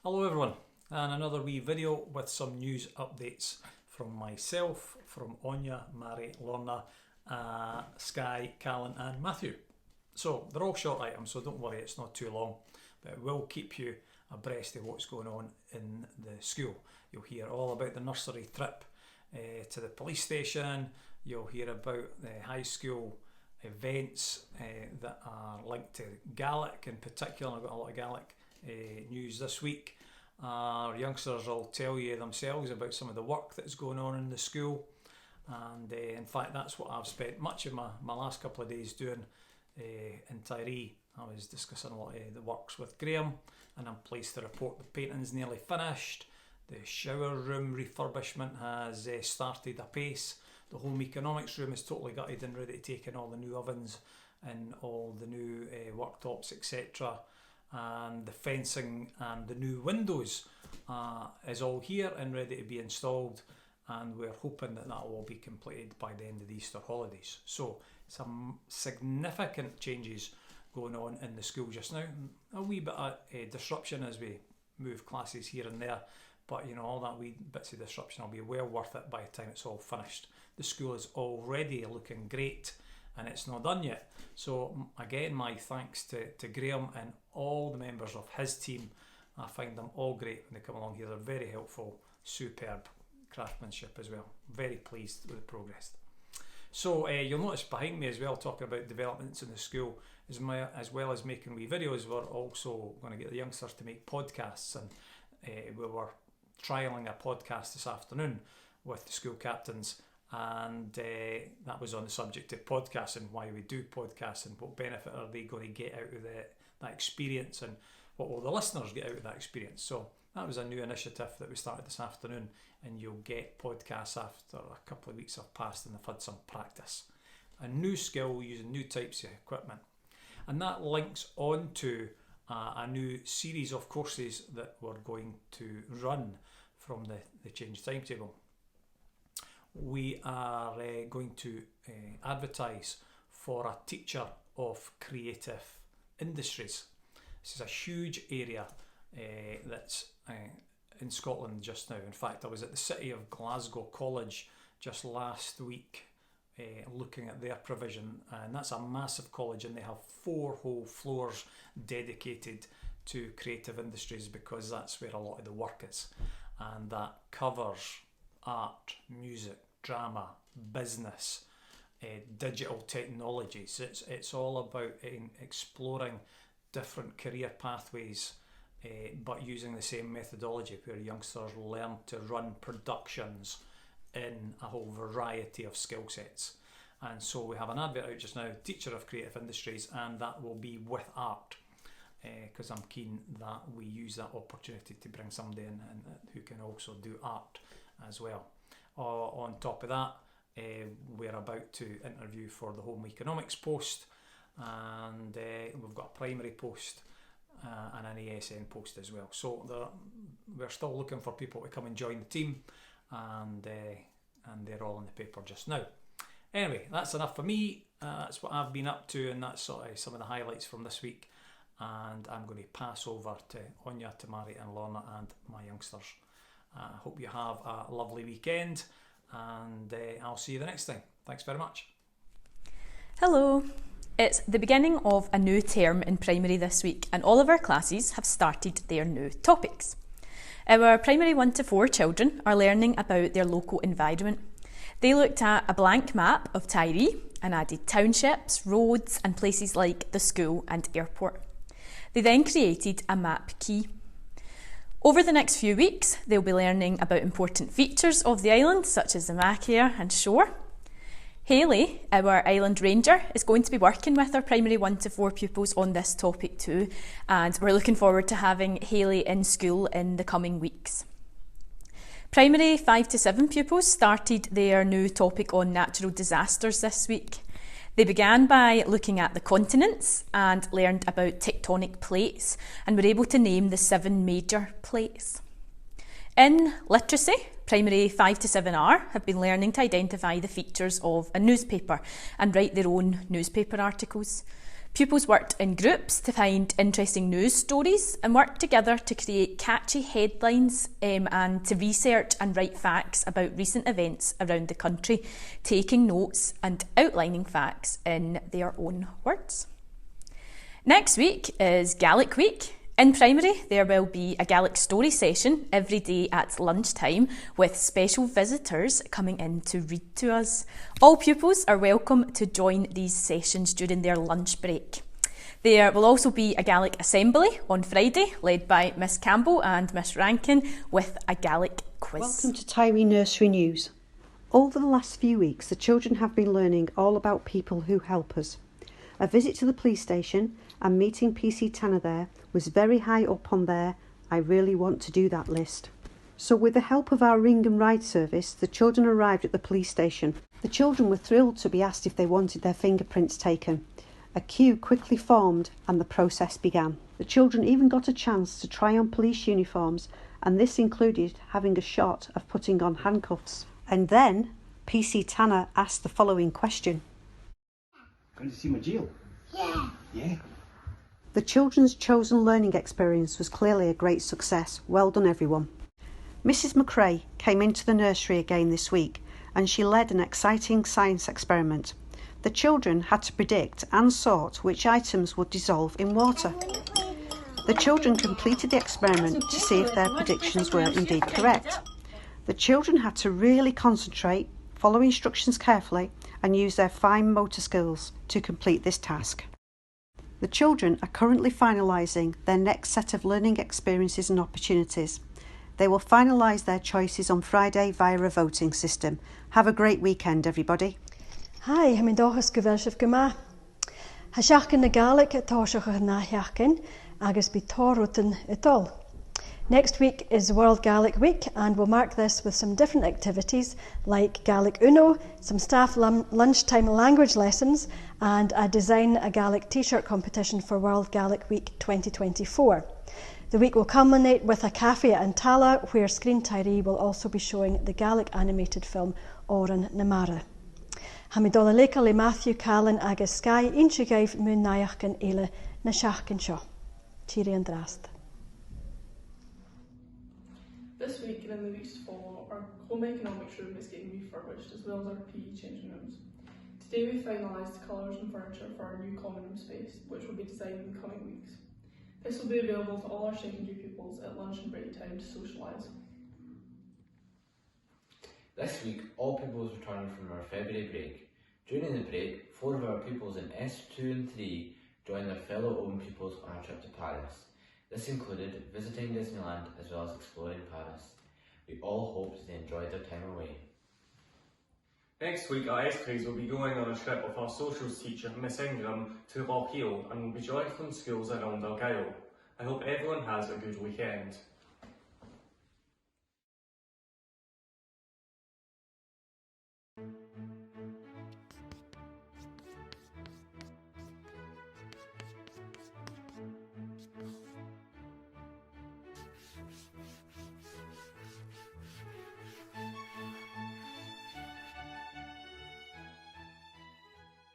Hello everyone, and another wee video with some news updates from myself, from Anya, Mary, Lorna, Skye, Callan and Matthew. So they're all short items, so don't worry, it's not too long, but it will keep you abreast of what's going on in the school. You'll hear all about the nursery trip to the police station. You'll hear about the high school events that are linked to Gaelic in particular. I've got a lot of Gaelic news this week. Our youngsters will tell you themselves about some of the work that's going on in the school, and in fact that's what I've spent much of my last couple of days doing in Tiree. I was discussing a lot of the works with Graham, and I'm pleased to report the painting's nearly finished. The shower room refurbishment has started apace. The home economics room is totally gutted and ready to take in all the new ovens and all the new worktops, etc. And the fencing and the new windows is all here and ready to be installed, and we're hoping that will all be completed by the end of the Easter holidays. So some significant changes going on in the school just now. A wee bit of disruption as we move classes here and there, but you know, all that wee bits of disruption will be well worth it by the time it's all finished. The school is already looking great and it's not done yet. So again, my thanks to Graham and all the members of his team. I find them all great when they come along here. They're very helpful, superb craftsmanship as well. Very pleased with the progress. So you'll notice behind me as well, talking about developments in the school, as well as making wee videos, we're also going to get the youngsters to make podcasts, and we were trialling a podcast this afternoon with the school captains, and that was on the subject of podcasts and why we do podcasts and what benefit are they going to get out of that experience, and what will the listeners get out of that experience. So that was a new initiative that we started this afternoon, and you'll get podcasts after a couple of weeks have passed and they've had some practice. A new skill using new types of equipment, and that links on to a new series of courses that we're going to run from the changed timetable. We are going to advertise for a teacher of creative industries. This is a huge area that's in Scotland just now. In fact, I was at the City of Glasgow College just last week looking at their provision, and that's a massive college, and they have 4 whole floors dedicated to creative industries because that's where a lot of the work is, and that covers art, music, drama, business, digital technologies. It's all about exploring different career pathways, but using the same methodology where youngsters learn to run productions in a whole variety of skill sets. And so we have an advert out just now, teacher of creative industries, and that will be with art, because I'm keen that we use that opportunity to bring somebody in and who can also do art as well. On top of that, we're about to interview for the home economics post, and we've got a primary post and an ASN post as well. So we're still looking for people to come and join the team, and they're all in the paper just now. Anyway, that's enough for me. That's what I've been up to, and that's sort of some of the highlights from this week. And I'm going to pass over to Anya, to Mary and Lorna and my youngsters. I hope you have a lovely weekend, and I'll see you the next time. Thanks very much. Hello. It's the beginning of a new term in primary this week, and all of our classes have started their new topics. Our primary 1 to 4 children are learning about their local environment. They looked at a blank map of Tiree and added townships, roads and places like the school and airport. They then created a map key. Over the next few weeks, they'll be learning about important features of the island, such as the mackerel and shore. Hayley, our island ranger, is going to be working with our primary 1 to 4 pupils on this topic too, and we're looking forward to having Hayley in school in the coming weeks. Primary 5 to 7 pupils started their new topic on natural disasters this week. They began by looking at the continents and learned about tectonic plates, and were able to name the 7 major plates. In literacy, primary 5 to 7R have been learning to identify the features of a newspaper and write their own newspaper articles. Pupils worked in groups to find interesting news stories and worked together to create catchy headlines and to research and write facts about recent events around the country, taking notes and outlining facts in their own words. Next week is Gaelic Week. In primary, there will be a Gaelic story session every day at lunchtime with special visitors coming in to read to us. All pupils are welcome to join these sessions during their lunch break. There will also be a Gaelic assembly on Friday, led by Miss Campbell and Miss Rankin, with a Gaelic quiz. Welcome to Tiree Nursery News. Over the last few weeks, the children have been learning all about people who help us. A visit to the police station and meeting PC Tanner there was very high up on their I really want to do that list. So with the help of our ring and ride service, the children arrived at the police station. The children were thrilled to be asked if they wanted their fingerprints taken. A queue quickly formed and the process began. The children even got a chance to try on police uniforms, and this included having a shot of putting on handcuffs. And then PC Tanner asked the following question. Going to see my jail? Yeah. The children's chosen learning experience was clearly a great success. Well done, everyone. Mrs. McRae came into the nursery again this week and she led an exciting science experiment. The children had to predict and sort which items would dissolve in water. The children completed the experiment to see if their predictions were indeed correct. The children had to really concentrate, follow instructions carefully and use their fine motor skills to complete this task. The children are currently finalising their next set of learning experiences and opportunities. They will finalise their choices on Friday via a voting system. Have a great weekend, everybody. Hi, I'm Dochas Gwyelsif Gyma. Ha siachgan na Gaelic atásach na siachgan agus bí tárutan itol. Next week is World Gaelic Week and we'll mark this with some different activities like Gaelic Uno, some staff lunchtime language lessons and a Design a Gaelic t-shirt competition for World Gaelic Week 2024. The week will culminate with a cafe at Antala where Screen Tiree will also be showing the Gaelic animated film Oran Namara. Hamidola Leka le Matthew Callan agus Sky Inchigaif Moon Nayachkan Ele na Shachkan Shaw. Tiree and Drast. This week and in the weeks to follow, our home economics room is getting refurbished as well as our PE changing rooms. Today we finalised the colours and furniture for our new common room space, which will be designed in the coming weeks. This will be available to all our secondary pupils at lunch and break time to socialise. This week, all pupils returning from our February break. During the break, 4 of our pupils in S2 and 3 joined their fellow own pupils on a trip to Paris. This included visiting Disneyland as well as exploring Paris. We all hoped they enjoyed their time away. Next week our S3s will be going on a trip with our socials teacher Miss Ingram to Loch Hill and will be joining from schools around Argyll. I hope everyone has a good weekend.